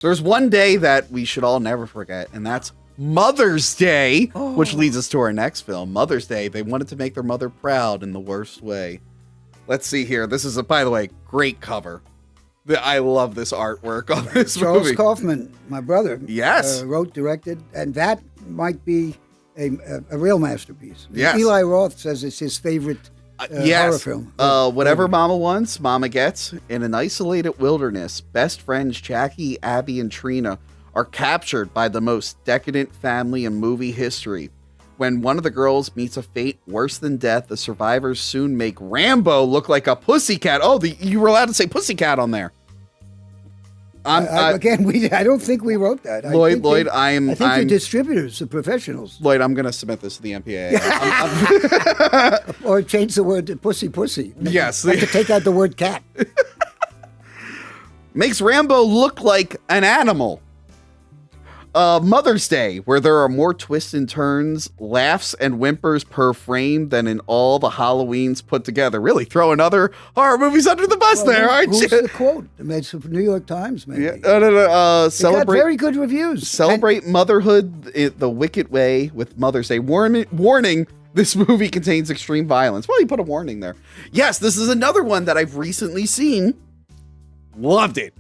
There's one day that we should all never forget, and that's Mother's Day, which leads us to our next film, Mother's Day. They wanted to make their mother proud in the worst way. Let's see here. This is, by the way, great cover. I love this artwork on this movie. Charles Kaufman, my brother, yes, wrote, directed, and that might be a real masterpiece. Yes. Eli Roth says it's his favorite horror film. Whatever Mama wants, Mama gets. In an isolated wilderness, best friends Jackie, Abby, and Trina are captured by the most decadent family in movie history. When one of the girls meets a fate worse than death, the survivors soon make Rambo look like a pussycat. Oh, you were allowed to say pussycat on there. I don't think we wrote that. Lloyd, I think the distributors, the professionals. Lloyd, I'm going to submit this to the MPAA. Or change the word to pussy. Yes. To take out the word cat. Makes Rambo look like an animal. Mother's Day, where there are more twists and turns, laughs and whimpers per frame than in all the Halloweens put together. Really throwing other horror movies under the bus there, aren't you? Who's the quote? It's from New York Times, maybe. Yeah. No. Celebrate. Got very good reviews. Celebrate motherhood the wicked way with Mother's Day. Warning, this movie contains extreme violence. Well, you put a warning there. Yes, this is another one that I've recently seen. Loved it.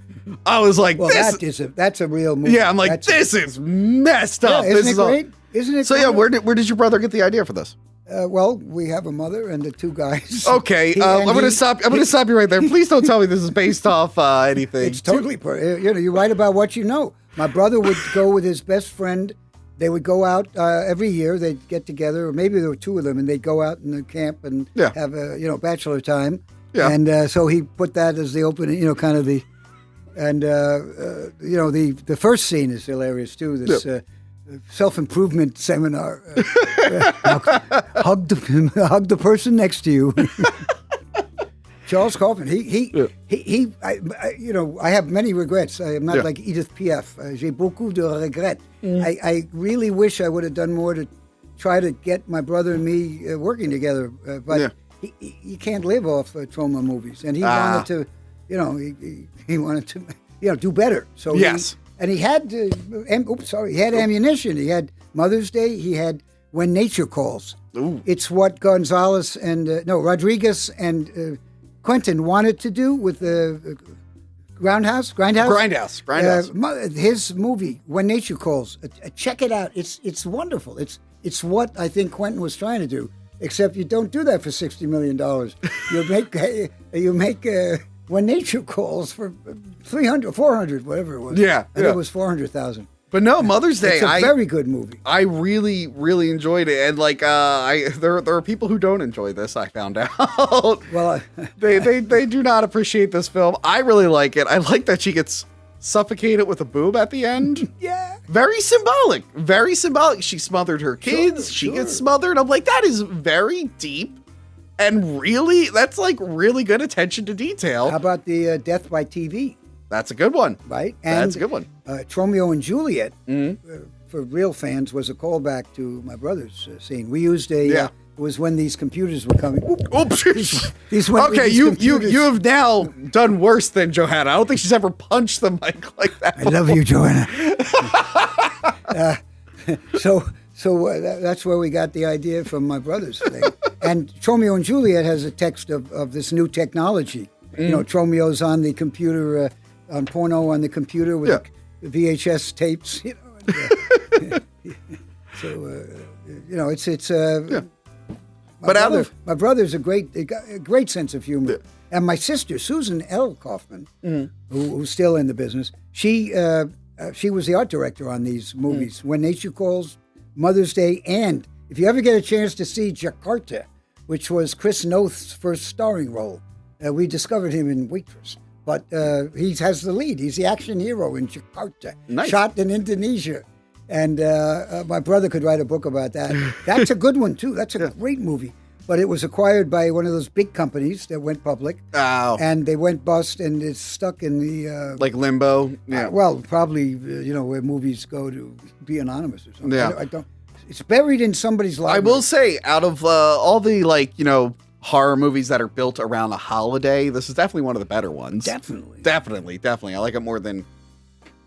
I was like, well, that's a real movie. Yeah, I'm like, this is messed up. Yeah, isn't it great? Isn't it? So great? Yeah, where did your brother get the idea for this? Well, we have a mother and the two guys. Okay, I'm going to stop you right there. Please don't tell me this is based off anything. It's totally, you write about what you know. My brother would go with his best friend. They would go out every year. They'd get together, or maybe there were two of them, and they'd go out in the camp and have a bachelor time. Yeah. And so he put that as the opening, kind of the. And, the first scene is hilarious, too. This self-improvement seminar. Hug the person next to you. Charles Kaufman, I have many regrets. I am not like Edith Piaf. J'ai beaucoup de regrets. I really wish I would have done more to try to get my brother and me working together. But he can't live off Troma movies. And he wanted to... he wanted to, do better. So he had, he had ammunition. He had Mother's Day. He had When Nature Calls. Ooh. It's what Gonzalez and Rodriguez and Quentin wanted to do with the Grindhouse. His movie When Nature Calls. Check it out. It's wonderful. It's what I think Quentin was trying to do. Except you don't do that for $60 million. You make When Nature Calls for 300, 400, whatever it was. Yeah. I think it was 400,000. But no, Mother's Day. It's a very good movie. I really, really enjoyed it, and there are people who don't enjoy this. I found out. Well, they do not appreciate this film. I really like it. I like that she gets suffocated with a boob at the end. Yeah. Very symbolic. Very symbolic. She smothered her kids. She gets smothered. I'm like, that is very deep. And really, that's like really good attention to detail. How about the Death by TV? That's a good one. Right? And that's a good one. Romeo and Juliet, for real fans, was a callback to my brother's scene. We used it was when these computers were coming. Oops. You have now done worse than Johanna. I don't think she's ever punched the mic like that before. I love you, Johanna. So that's where we got the idea from my brother's thing. And Romeo and Juliet has a text of this new technology. Romeo's on the computer, on porno on the computer with VHS tapes. My brother's a great sense of humor. Yeah. And my sister, Susan L. Kaufman, who's still in the business, she was the art director on these movies, When Nature Calls, Mother's Day, and if you ever get a chance to see Jakarta, which was Chris Noth's first starring role, we discovered him in Waitress. But he has the lead. He's the action hero in Jakarta, shot in Indonesia. And my brother could write a book about that. That's a good one, too. That's a great movie. But it was acquired by one of those big companies that went public. Oh. And they went bust, and it's stuck in the... like limbo? Yeah. Probably, where movies go to be anonymous or something. Yeah. I don't... It's buried in somebody's library. I will say, out of all the, horror movies that are built around a holiday, this is definitely one of the better ones. Definitely. I like it more than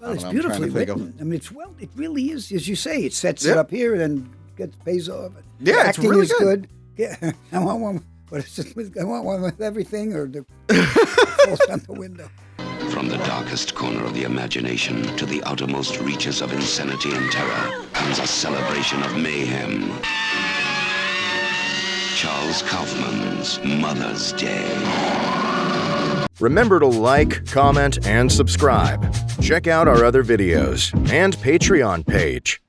Well, it's I'm trying to beautifully think of- written. I mean, it really is, as you say, it sets it up here and then pays off. Yeah, The it's acting really is good. Yeah, I want one. What is it? I want one with everything, or the falls out the window. From the darkest corner of the imagination to the outermost reaches of insanity and terror comes a celebration of mayhem. Charles Kaufman's Mother's Day. Remember to like, comment, and subscribe. Check out our other videos and Patreon page.